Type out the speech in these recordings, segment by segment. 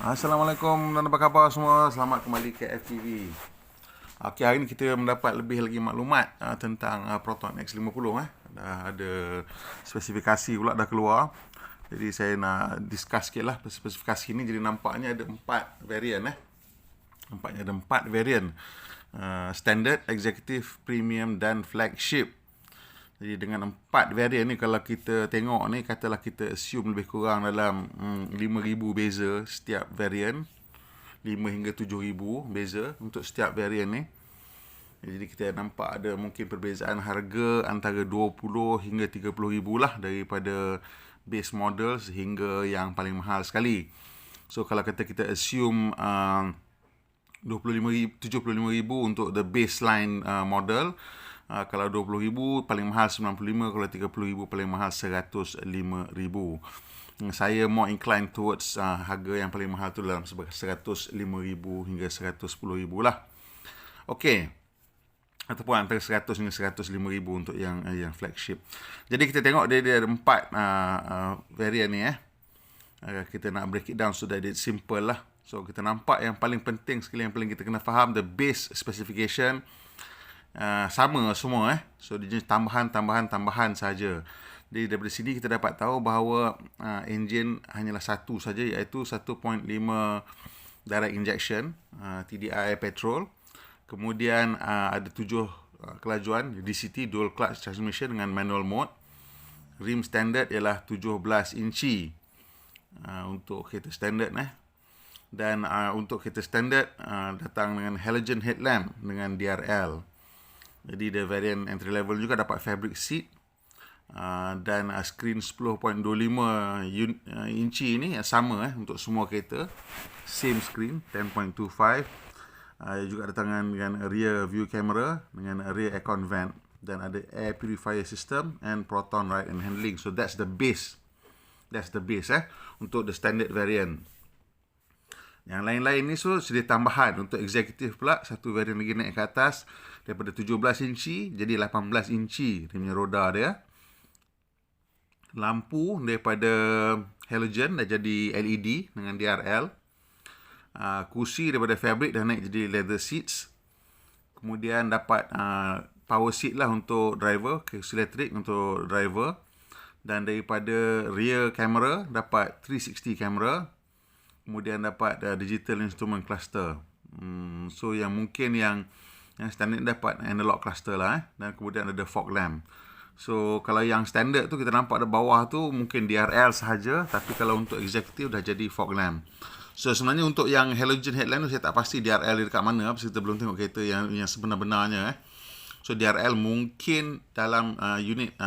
Assalamualaikum dan apa khabar semua. Selamat kembali ke FTV. Okey, hari ini kita mendapat lebih lagi maklumat tentang Proton X50. Dah ada spesifikasi pula dah keluar. Jadi saya nak discuss sikit lah spesifikasi ni. Jadi nampaknya ada 4 variant. Nampaknya ada 4 variant. Standard, Executive, Premium dan Flagship. Jadi dengan 4 varian ni, kalau kita tengok ni, katalah kita assume lebih kurang dalam 5,000 beza setiap varian, 5 hingga 7,000 beza untuk setiap varian ni. Jadi kita nampak ada mungkin perbezaan harga antara 20 hingga 30,000 lah daripada base model sehingga yang paling mahal sekali. So kalau kata kita assume 25,000, 75,000 untuk the baseline model. Kalau 20,000 paling mahal 95, kalau 30,000 paling mahal 105,000. Saya more inclined towards harga yang paling mahal tu dalam 105,000 hingga 110,000 lah. Okey. Ataupun antara 100 hingga 105,000 untuk yang flagship. Jadi kita tengok dia ada 4 variant ni kita nak break it down so that it's simple lah. So kita nampak yang paling penting sekali, yang paling kita kena faham, the base specification sama semua So dia jenis tambahan saja. Jadi daripada sini kita dapat tahu bahawa engine hanyalah satu saja, iaitu 1.5 direct injection TDI petrol. Kemudian ada 7 kelajuan DCT, dual clutch transmission dengan manual mode. Rim standard ialah 17 inci untuk kereta standard dan untuk kereta standard datang dengan halogen headlamp dengan DRL. Jadi dia variant entry level juga dapat fabric seat dan screen 10.25 inci ni sama untuk semua kereta, same screen 10.25. Juga datang dengan rear view camera dengan rear aircon vent dan ada air purifier system and Proton ride and handling. So that's the base. That's the base untuk the standard variant. Yang lain-lain ni sedia tambahan. Untuk executive pula, satu variant lagi naik ke atas daripada 17 inci jadi 18 inci dia punya roda dia. Lampu daripada halogen dah jadi LED dengan DRL. Kursi daripada fabric dah naik jadi leather seats. Kemudian dapat power seat lah untuk driver, kursi elektrik untuk driver. Dan daripada rear camera dapat 360 camera. Kemudian dapat digital instrument cluster. So yang mungkin yang standard dapat analog cluster lah dan kemudian ada fog lamp. So kalau yang standard tu kita nampak di bawah tu mungkin DRL sahaja, tapi kalau untuk executive dah jadi fog lamp. So sebenarnya untuk yang halogen headlamp tu saya tak pasti DRL dia dekat mana, sebab kita belum tengok kereta yang sebenar-benarnya So DRL mungkin dalam unit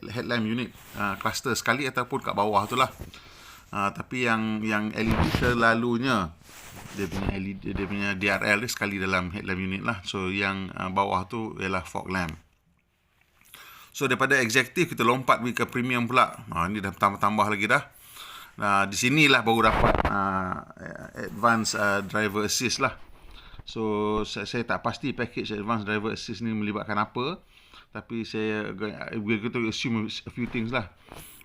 headlamp unit cluster sekali ataupun kat bawah tu lah. Tapi yang LED selalunya dia punya LED, dia punya DRL dia sekali dalam headlamp unit lah. So yang bawah tu ialah fog lamp. So daripada executive kita lompat ke premium pula. Ini dah tambah lagi dah. Di sinilah baru dapat advanced driver assist lah. So saya tak pasti package advanced driver assist ni melibatkan apa, tapi we're going to assume a few things lah.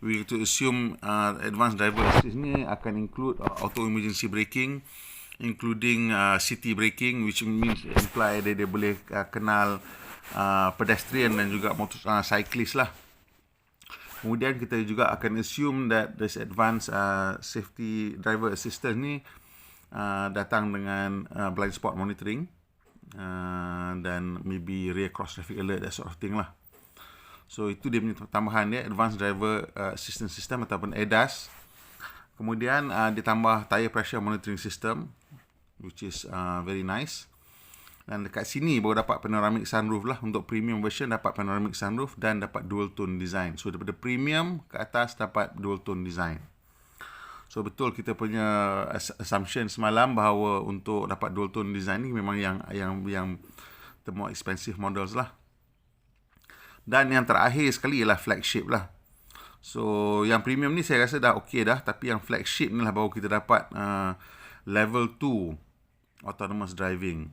We're going to assume advanced driver assist ni akan include auto emergency braking, including city braking, which means imply dia boleh kenal pedestrian dan juga cyclist lah. Kemudian kita juga akan assume that this advanced safety driver assistance ni datang dengan blind spot monitoring dan maybe rear cross traffic alert, that sort of thing lah. So itu dia punya tambahan dia, advanced driver assistance system ataupun ADAS. Kemudian ditambah tire pressure monitoring system, which is very nice. Dan dekat sini baru dapat panoramic sunroof lah. Untuk premium version dapat panoramic sunroof dan dapat dual tone design. So daripada premium ke atas dapat dual tone design. So betul kita punya assumption semalam bahawa untuk dapat dual tone design ni memang yang the more expensive models lah. Dan yang terakhir sekali ialah flagship lah. So yang premium ni saya rasa dah okey dah, tapi yang flagship ni lah baru kita dapat level 2 autonomous driving.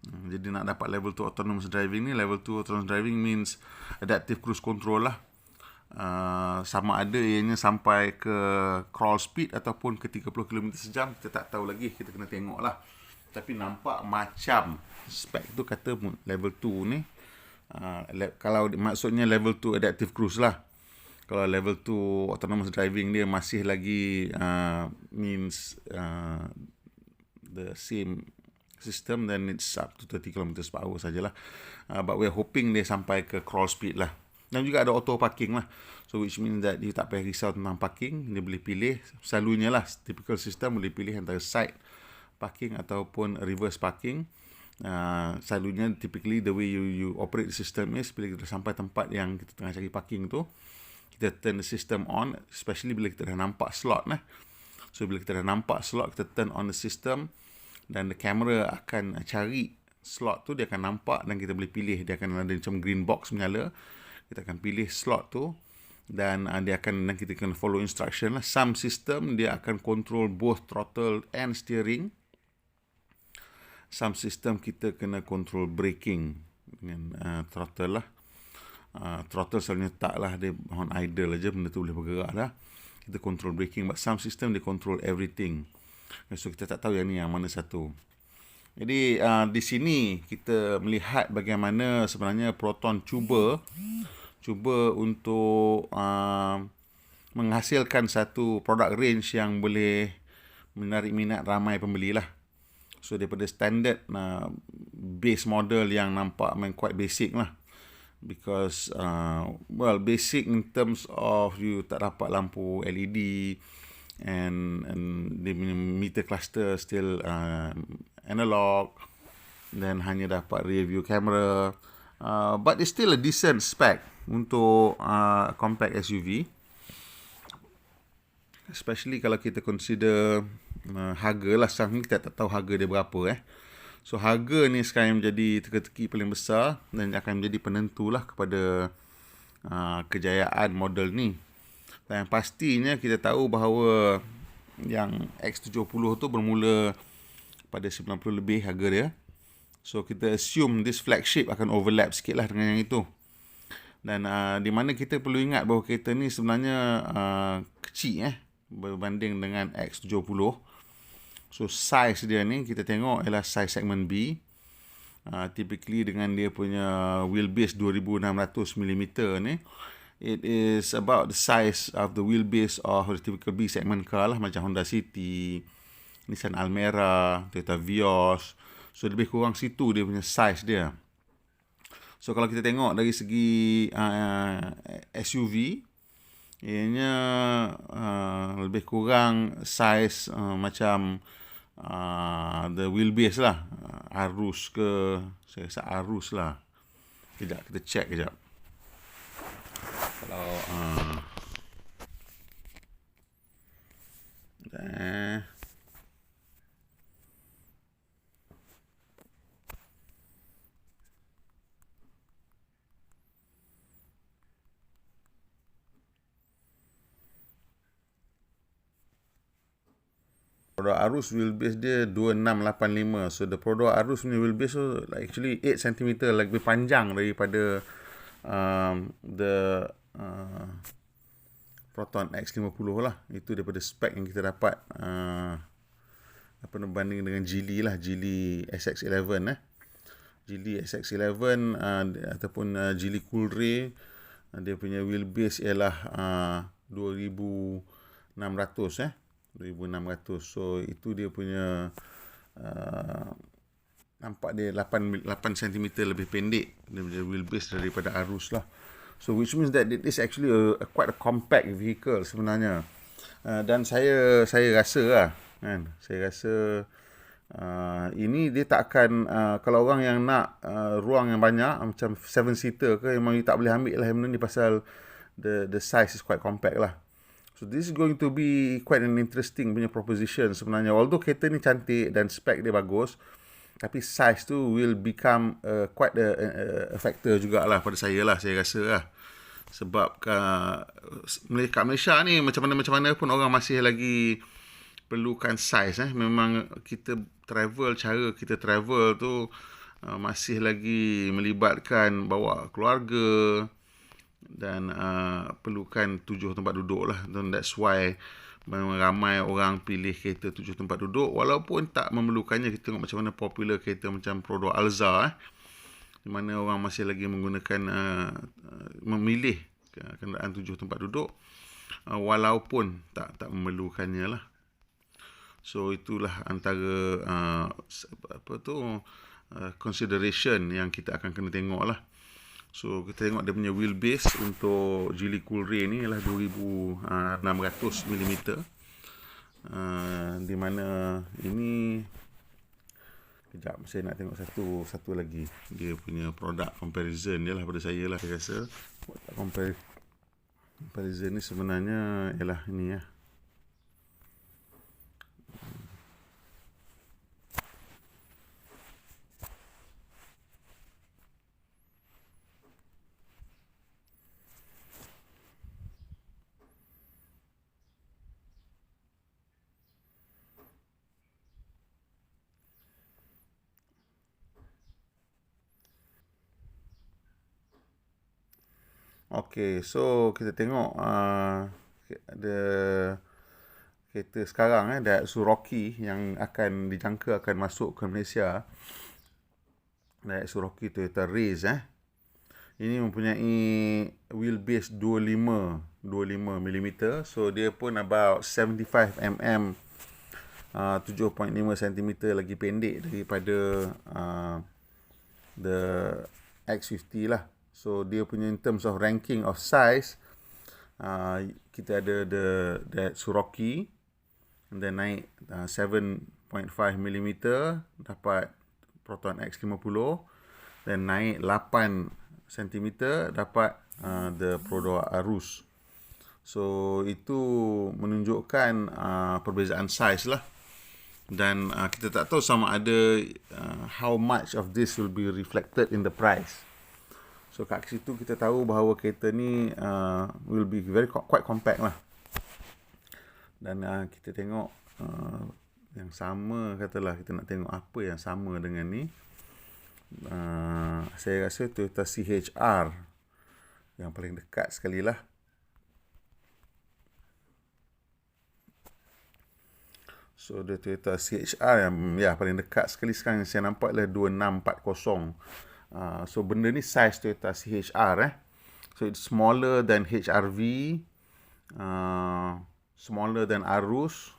Jadi nak dapat level 2 autonomous driving ni, level 2 autonomous driving means adaptive cruise control lah. Sama ada ianya sampai ke crawl speed ataupun ke 30 km sejam, kita tak tahu lagi, kita kena tengok lah. Tapi nampak macam spek tu kata level 2 ni, kalau maksudnya level 2 adaptive cruise lah. Kalau level 2 autonomous driving dia masih lagi means the same system, then it's up to 30 km per hour sajalah. But we're hoping dia sampai ke crawl speed lah. Dan juga ada auto parking lah. So which means that dia tak payah risau tentang parking. Dia boleh pilih, selalunya lah, typical system boleh pilih antara side parking ataupun reverse parking. Selalunya, typically the way you operate the system is, bila kita sampai tempat yang kita tengah cari parking tu, kita turn the system on, especially bila kita dah nampak slot lah. So bila kita dah nampak slot, kita turn on the system, dan the camera akan cari slot tu, dia akan nampak dan kita boleh pilih. Dia akan ada macam green box menyala. Kita akan pilih slot tu, dan dia akan, dan kita kena follow instruction lah. Some system dia akan control both throttle and steering. Some system kita kena control braking dengan throttle lah. Throttle selalunya tak lah, dia on idle aja, benda tu boleh bergerak lah. Kita control braking, but some system dia control everything. So kita tak tahu yang ni yang mana satu. Jadi di sini kita melihat bagaimana sebenarnya Proton cuba untuk menghasilkan satu produk range yang boleh menarik minat ramai pembeli lah. So daripada standard base model yang nampak quite basic lah. Because basic in terms of you tak dapat lampu LED, and the meter cluster still analog, dan hanya dapat rear view camera, but it's still a decent spec untuk compact SUV, especially kalau kita consider harga lah. Sekarang ni kita tak tahu harga dia berapa So harga ni sekarang menjadi teka-teki paling besar, dan akan menjadi penentu lah kepada kejayaan model ni. Dan pastinya kita tahu bahawa yang X70 tu bermula pada 90 lebih harga dia. So kita assume this flagship akan overlap sikit lah dengan yang itu. Dan di mana kita perlu ingat bahawa kereta ni sebenarnya kecil berbanding dengan X70. So size dia ni kita tengok ialah size segmen B. Typically dengan dia punya wheelbase 2600mm ni, it is about the size of the wheelbase of the typical B segment car lah, macam Honda City, Nissan Almera, Toyota Vios. So lebih kurang situ dia punya size dia. So kalau kita tengok dari segi SUV, ianya lebih kurang size macam the wheelbase lah, Arus ke, saya rasa Arus lah. Kejap, kita check kejap. Kalau produk Arus wheelbase dia 2685. So the produk Arus punya wheelbase tu actually 8 cm lebih panjang daripada the Proton X50 lah. Itu daripada spek yang kita dapat berbanding dengan Geely lah, Geely SX11 Geely SX11 ataupun Geely Coolray, dia punya wheelbase ialah 2600 2600. So itu dia punya nampak dia 8 cm lebih pendek daripada wheelbase daripada Arus lah. So which means that it is actually quite a compact vehicle sebenarnya. Dan saya rasa lah kan, saya rasa ini dia tak akan kalau orang yang nak ruang yang banyak macam 7-seater ke, memang tak boleh ambil lah benda ni, pasal the size is quite compact lah. So this is going to be quite an interesting punya proposition sebenarnya. Although kereta ni cantik dan spek dia bagus, tapi size tu will become quite a factor jugalah pada saya lah, saya rasa lah. Sebab kat Malaysia ni macam mana pun orang masih lagi perlukan size. Memang kita cara kita travel tu masih lagi melibatkan bawa keluarga, dan perlukan 7 tempat duduk lah. Dan that's why memang ramai orang pilih kereta 7 tempat duduk, walaupun tak memerlukannya. Kita tengok macam mana popular kereta macam Prodor Alza di mana orang masih lagi menggunakan memilih kenderaan 7 tempat duduk, walaupun tak memerlukannya lah. So itulah antara consideration yang kita akan kena tengok lah. So kita tengok dia punya wheelbase untuk Geely Coolray ni ialah 2600mm, di mana ini, kejap saya nak tengok satu lagi dia punya produk comparison dia lah pada saya lah. Saya rasa comparison ni sebenarnya ialah ini ya. Okay, so kita tengok ada kereta sekarang Daihatsu Rocky yang akan dijangka akan masuk ke Malaysia. Daihatsu Rocky Toyota Race ini mempunyai wheelbase 25mm, so dia pun about 75mm, 7.5cm lagi pendek daripada the X50 lah. So dia punya in terms of ranking of size, kita ada the Daihatsu Rocky, dan naik 7.5mm dapat Proton X50, dan naik 8cm dapat the Prodor Arus. So itu menunjukkan perbezaan size lah. Dan kita tak tahu sama ada how much of this will be reflected in the price. So kat situ kita tahu bahawa kereta ni will be quite compact lah. Dan kita tengok yang sama, katalah kita nak tengok apa yang sama dengan ni. Saya rasa Toyota CHR yang paling dekat sekali lah. So the Toyota CHR yang paling dekat sekali sekarang yang saya nampak adalah 2640. So benda ni size Toyota CHR So it's smaller than HRV, smaller than Arus.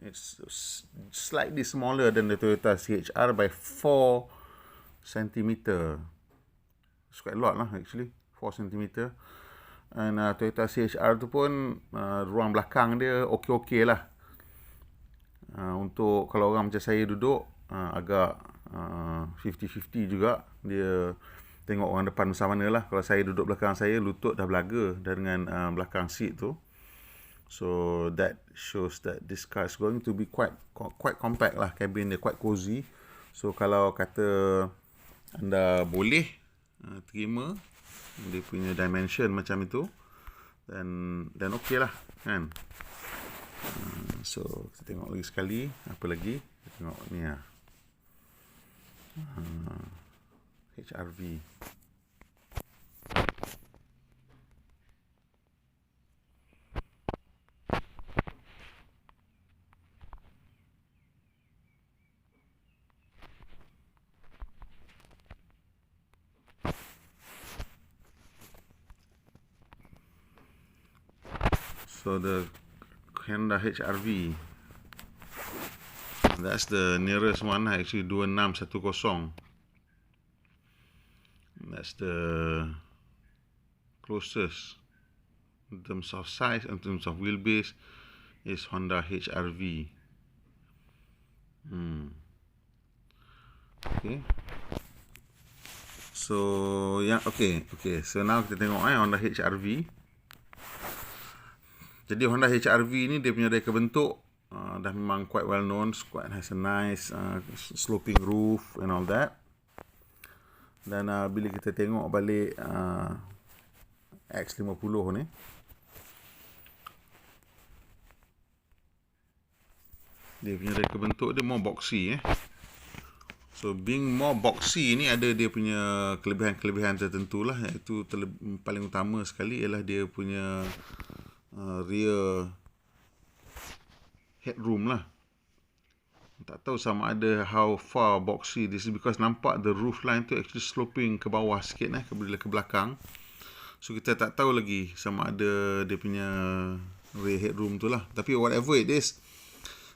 It's slightly smaller than the Toyota CHR by 4cm. It's quite a lot lah actually, 4cm. And Toyota CHR tu pun ruang belakang dia okey-okey lah. Untuk kalau orang macam saya duduk, agak 50-50 juga. Dia tengok orang depan macam mana lah. Kalau saya duduk belakang saya, lutut dah belaga dengan belakang seat tu. So that shows that this car is going to be quite compact lah. Cabin dia quite cozy. So kalau kata anda boleh terima dia punya dimension macam itu, dan okey lah kan. So kita tengok lagi sekali apa lagi. Kita tengok ni lah, HRV. So the Honda HRV, that's the nearest one actually, 2610. That's the closest in terms of size, in terms of wheelbase, is Honda HRV. Okay. So okay. So now kita tengok Honda HRV. Jadi Honda HRV ni dia punya reka bentuk dah memang quite well known, has a nice sloping roof and all that. Dan bila kita tengok balik X50 ni, dia punya reka bentuk dia more boxy So being more boxy ni ada dia punya kelebihan-kelebihan tertentu lah, iaitu paling utama sekali ialah dia punya rear headroom lah. Tak tahu sama ada how far boxy this is, because nampak the roof line tu actually sloping ke bawah sikit ke belakang. So kita tak tahu lagi sama ada dia punya rear headroom tu lah. Tapi whatever it is,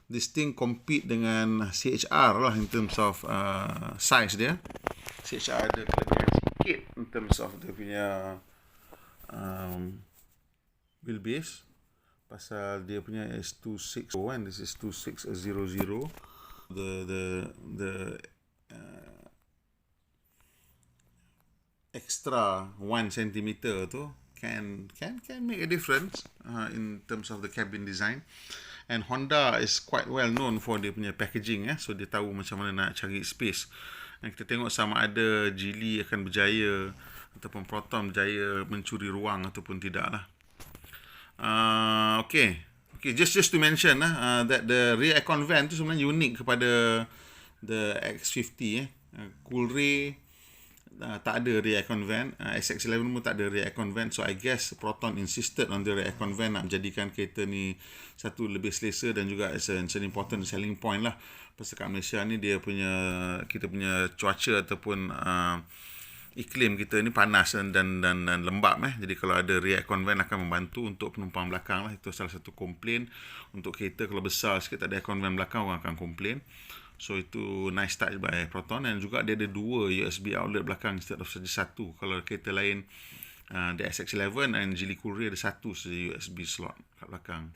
this thing compete dengan CHR lah in terms of size dia. CHR ada kelebihan sikit in terms of dia punya wheelbase. Pasal dia punya is 260 this is 2600. The extra 1 centimeter tu can make a difference in terms of the cabin design. And Honda is quite well known for dia punya packaging, so dia tahu macam mana nak cari space. Dan kita tengok sama ada Geely akan berjaya ataupun Proton berjaya mencuri ruang ataupun tidak lah. Okay, just to mention that the rear aircon vent tu sebenarnya unik kepada the X50. Coolray tak ada rear aircon vent, SX11 pun tak ada rear aircon vent. So I guess Proton insisted on the rear aircon vent nak menjadikan kereta ni satu lebih selesa, dan juga it's an important selling point lah. Pasal kat Malaysia ni kita punya cuaca ataupun iklim kita ni panas dan lembap. Jadi kalau ada rear aircon vent akan membantu untuk penumpang belakang lah. Itu salah satu komplain untuk kereta kalau besar sikit tak ada aircon vent belakang, orang akan komplain. So itu nice touch by Proton. Dan juga dia ada 2 USB outlet belakang instead of saja satu. Kalau kereta lain the SX11 dan Geely Coolray ada satu saja USB slot kat belakang.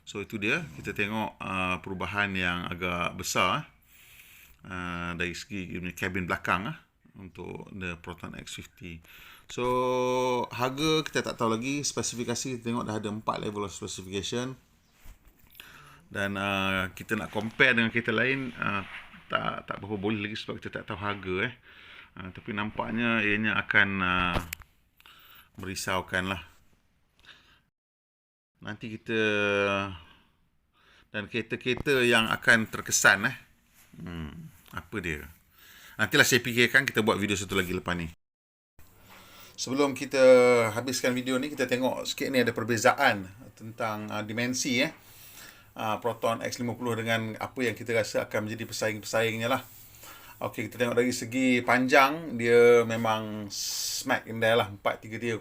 So itu dia, kita tengok perubahan yang agak besar dari segi kabin belakang untuk the Proton X50. So harga kita tak tahu lagi, spesifikasi kita tengok dah ada 4 level of specification. Dan kita nak compare dengan kereta lain tak berapa boleh lagi sebab kita tak tahu harga tapi nampaknya ianya akan merisaukan lah. Nanti kita dan kereta-kereta yang akan terkesan apa dia, nantilah saya fikirkan, kita buat video satu lagi lepas ni. Sebelum kita habiskan video ni, kita tengok sikit ni ada perbezaan tentang dimensi Proton X50 dengan apa yang kita rasa akan menjadi pesaing-pesaingnya lah. Okey, kita tengok dari segi panjang, dia memang smack in there lah, 4330.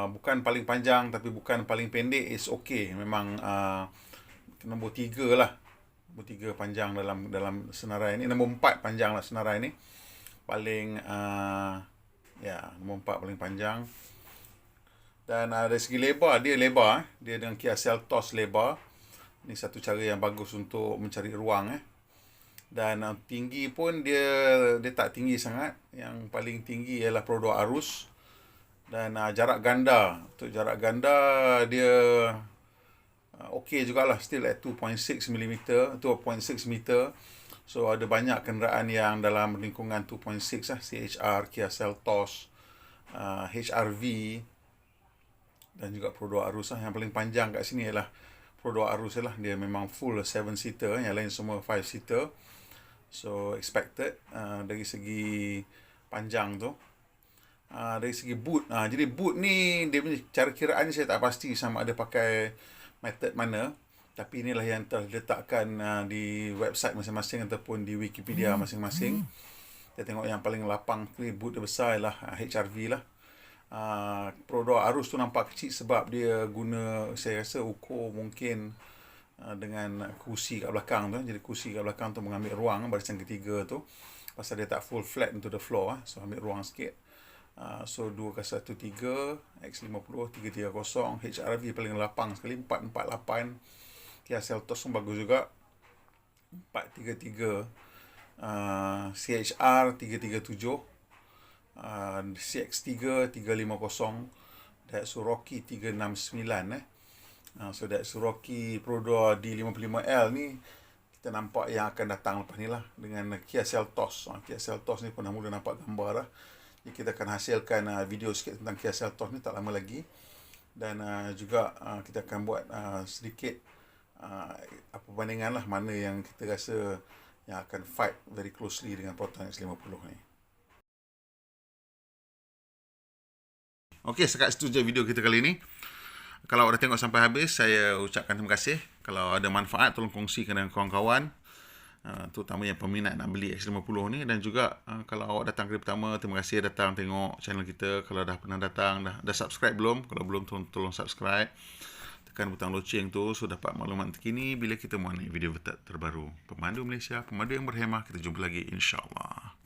Bukan paling panjang tapi bukan paling pendek, is okay. Memang nombor 3 lah. Nombor 3 panjang dalam senarai ni. Nombor 4 panjang lah senarai ni. Paling nombor 4 paling panjang. Dan dari segi lebar, dia lebar. Dia dengan Kia Seltos lebar. Ini satu cara yang bagus untuk mencari ruang. Dan tinggi pun dia tak tinggi sangat. Yang paling tinggi ialah Pro 2 Arus. Dan jarak ganda. Untuk jarak ganda dia okey jugalah. Still at 2.6 meter. So ada banyak kenderaan yang dalam lingkungan 2.6 CHR, Kia Seltos, HRV dan juga Pro 2 Arus Yang paling panjang kat sini ialah Pro 2 Arus lah. Dia memang full 7-seater, yang lain semua 5-seater. So expected dari segi panjang tu. Dari segi boot, jadi boot ni dia punya cara kiraan ni saya tak pasti sama ada pakai method mana, tapi inilah yang telah diletakkan di website masing-masing ataupun di Wikipedia masing-masing. Kita tengok yang paling lapang ni, boot dia besar ialah HRV lah. Pro 2 Arus tu nampak kecil sebab dia guna, saya rasa ukur mungkin dengan kursi kat belakang tu. Jadi kursi kat belakang tu mengambil ruang barisan ketiga tu, pasal dia tak full flat into the floor, so ambil ruang sikit. So 2x13 X50 330, HRV paling lapang sekali 448, Kia Seltos pun bagus juga 433, CHR 337, CX3 350, Daihatsu Rocky 369. So Daihatsu Rocky Pro 2 D55L ni kita nampak yang akan datang lepas ni lah, dengan Kia Seltos. Kia Seltos ni pun dah mula nampak gambar dah. Jadi kita akan hasilkan video sikit tentang Kia Seltos ni tak lama lagi. Dan juga kita akan buat sedikit apa perbandingan lah, mana yang kita rasa yang akan fight very closely dengan Proton X50 ni. Okey, sekat situ je video kita kali ni. Kalau awak dah tengok sampai habis, saya ucapkan terima kasih. Kalau ada manfaat, tolong kongsikan dengan kawan-kawan, terutama yang peminat nak beli X50 ni. Dan juga kalau awak datang kali pertama, terima kasih datang tengok channel kita. Kalau dah pernah datang, dah subscribe belum? Kalau belum, tolong subscribe. Tekan butang loceng tu sudah dapat maklumat terkini bila kita mau naik video terbaru. Pemandu Malaysia, pemandu yang berhemah. Kita jumpa lagi, insyaAllah.